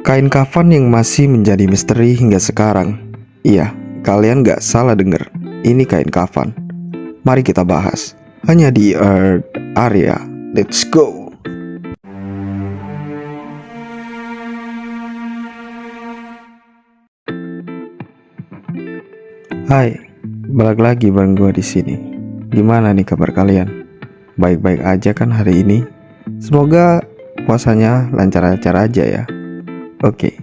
Kain kafan yang masih menjadi misteri hingga sekarang. Iya, kalian gak salah dengar. Ini kain kafan. Mari kita bahas. Hanya di Earth Area. Let's go. Hai, balik lagi bareng gue di sini. Gimana nih kabar kalian? Baik-baik aja kan hari ini? Semoga puasanya lancar-lancar aja ya. Oke,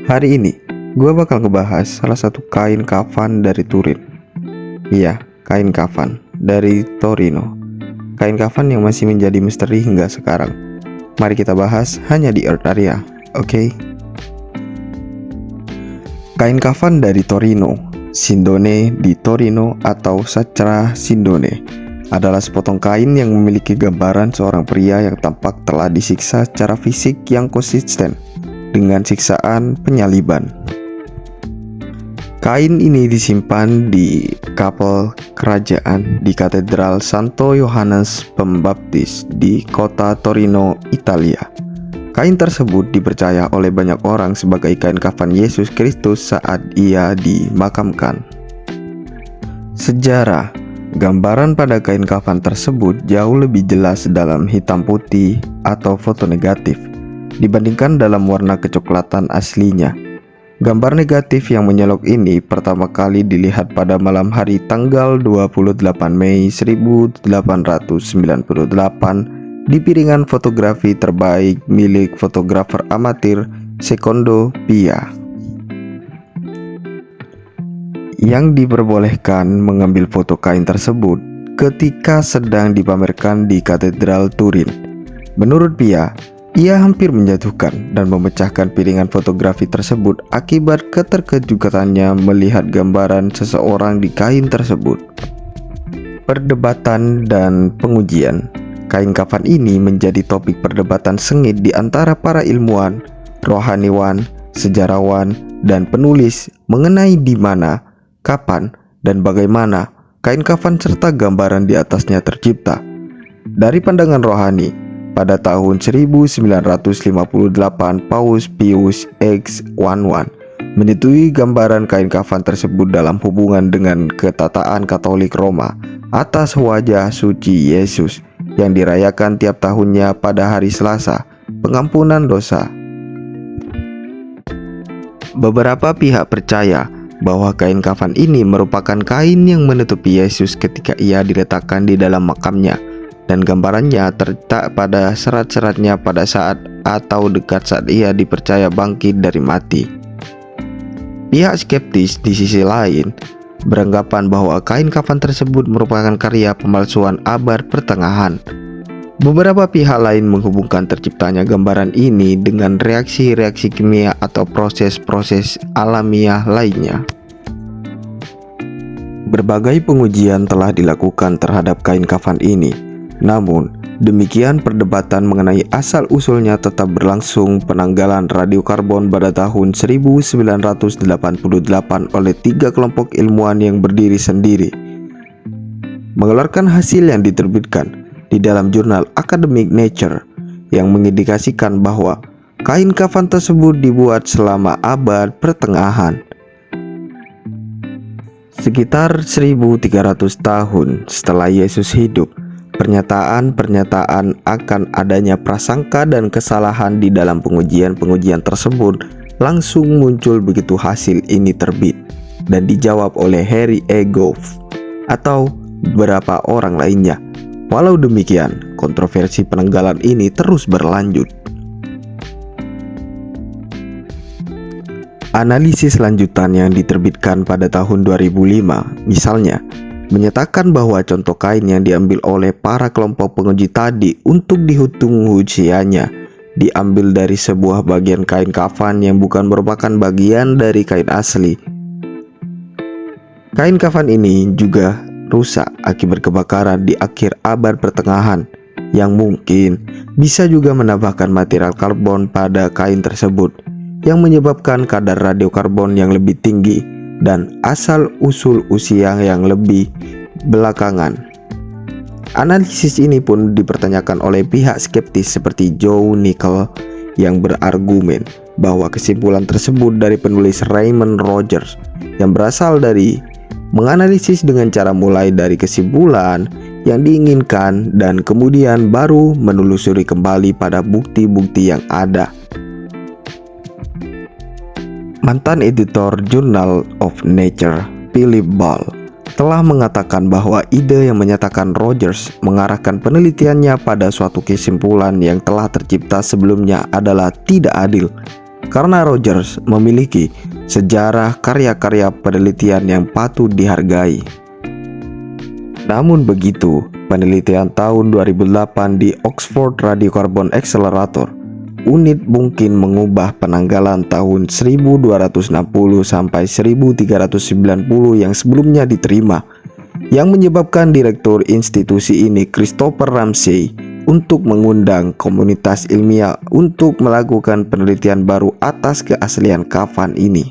hari ini gue bakal ngebahas salah satu kain kafan dari Turin. Iya, kain kafan dari Torino. Kain kafan yang masih menjadi misteri hingga sekarang. Mari kita bahas hanya di Earth Area, oke? Kain kafan dari Torino, Sindone di Torino atau Sacra Sindone, adalah sepotong kain yang memiliki gambaran seorang pria yang tampak telah disiksa secara fisik yang konsisten dengan siksaan penyaliban. Kain ini disimpan di kapel kerajaan di Katedral Santo Yohanes Pembaptis di kota Torino, Italia. Kain tersebut dipercaya oleh banyak orang sebagai kain kafan Yesus Kristus saat ia dimakamkan. Sejarah: gambaran pada kain kafan tersebut jauh lebih jelas dalam hitam putih atau foto negatif dibandingkan dalam warna kecoklatan aslinya. Gambar negatif yang menyolok ini pertama kali dilihat pada malam hari tanggal 28 Mei 1898 di piringan fotografi terbaik milik fotografer amatir Secondo Pia, yang diperbolehkan mengambil foto kain tersebut ketika sedang dipamerkan di Katedral Turin. Menurut Pia, ia hampir menjatuhkan dan memecahkan piringan fotografi tersebut akibat keterkejutannya melihat gambaran seseorang di kain tersebut. Perdebatan dan pengujian. Kain kafan ini menjadi topik perdebatan sengit di antara para ilmuwan, rohaniwan, sejarawan, dan penulis mengenai di mana, kapan, dan bagaimana kain kafan serta gambaran di atasnya tercipta. Dari pandangan rohani, pada tahun 1958 Paus Pius X11 menyetujui gambaran kain kafan tersebut dalam hubungan dengan ketataan Katolik Roma atas wajah suci Yesus yang dirayakan tiap tahunnya pada hari Selasa, pengampunan dosa. Beberapa pihak percaya bahwa kain kafan ini merupakan kain yang menutupi Yesus ketika ia diletakkan di dalam makamnya, dan gambarannya terletak pada serat-seratnya pada saat atau dekat saat ia dipercaya bangkit dari mati. Pihak skeptis di sisi lain beranggapan bahwa kain kafan tersebut merupakan karya pemalsuan abad pertengahan. Beberapa pihak lain menghubungkan terciptanya gambaran ini dengan reaksi-reaksi kimia atau proses-proses alamiah lainnya. Berbagai pengujian telah dilakukan terhadap kain kafan ini. Namun, demikian perdebatan mengenai asal-usulnya tetap berlangsung. Penanggalan radiokarbon pada tahun 1988 oleh 3 kelompok ilmuwan yang berdiri sendiri mengeluarkan hasil yang diterbitkan di dalam jurnal Academic Nature yang mengindikasikan bahwa kain kafan tersebut dibuat selama abad pertengahan. Sekitar 1300 tahun setelah Yesus hidup, pernyataan-pernyataan akan adanya prasangka dan kesalahan di dalam pengujian-pengujian tersebut langsung muncul begitu hasil ini terbit dan dijawab oleh Harry E. Goff atau beberapa orang lainnya. Walau demikian, kontroversi penanggalan ini terus berlanjut. Analisis lanjutan yang diterbitkan pada tahun 2005 misalnya menyatakan bahwa contoh kain yang diambil oleh para kelompok penguji tadi untuk dihitung usianya diambil dari sebuah bagian kain kafan yang bukan merupakan bagian dari kain asli. Kain kafan ini juga rusak akibat kebakaran di akhir abad pertengahan yang mungkin bisa juga menambahkan material karbon pada kain tersebut yang menyebabkan kadar radiokarbon yang lebih tinggi dan asal-usul usia yang lebih belakangan. Analisis ini pun dipertanyakan oleh pihak skeptis seperti Joe Nickell yang berargumen bahwa kesimpulan tersebut dari penulis Raymond Rogers yang berasal dari menganalisis dengan cara mulai dari kesimpulan yang diinginkan dan kemudian baru menelusuri kembali pada bukti-bukti yang ada. Mantan editor Journal of Nature, Philip Ball, telah mengatakan bahwa ide yang menyatakan Rogers mengarahkan penelitiannya pada suatu kesimpulan yang telah tercipta sebelumnya adalah tidak adil, karena Rogers memiliki sejarah karya-karya penelitian yang patut dihargai. Namun begitu, penelitian tahun 2008 di Oxford Radiocarbon Accelerator unit mungkin mengubah penanggalan tahun 1260 sampai 1390 yang sebelumnya diterima, yang menyebabkan direktur institusi ini, Christopher Ramsay, untuk mengundang komunitas ilmiah untuk melakukan penelitian baru atas keaslian kafan ini.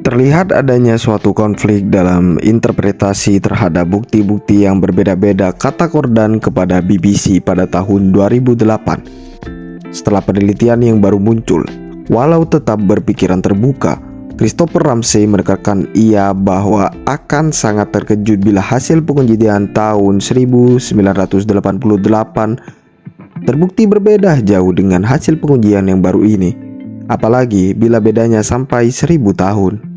Terlihat adanya suatu konflik dalam interpretasi terhadap bukti-bukti yang berbeda-beda, kata Cordan kepada BBC pada tahun 2008. Setelah penelitian yang baru muncul, walau tetap berpikiran terbuka, Christopher Ramsay menekankan ia bahwa akan sangat terkejut bila hasil pengujian tahun 1988 terbukti berbeda jauh dengan hasil pengujian yang baru ini, apalagi bila bedanya sampai 1000 tahun.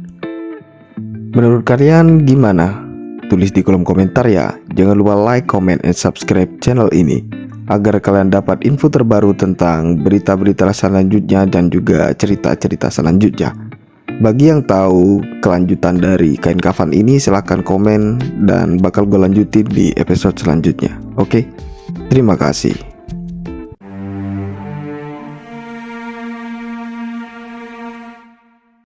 Menurut kalian gimana? Tulis di kolom komentar ya. Jangan lupa like, comment, and subscribe channel ini agar kalian dapat info terbaru tentang berita-berita selanjutnya dan juga cerita-cerita selanjutnya. Bagi yang tahu kelanjutan dari kain kafan ini, silahkan komen dan bakal gue lanjutin di episode selanjutnya. Oke, terima kasih.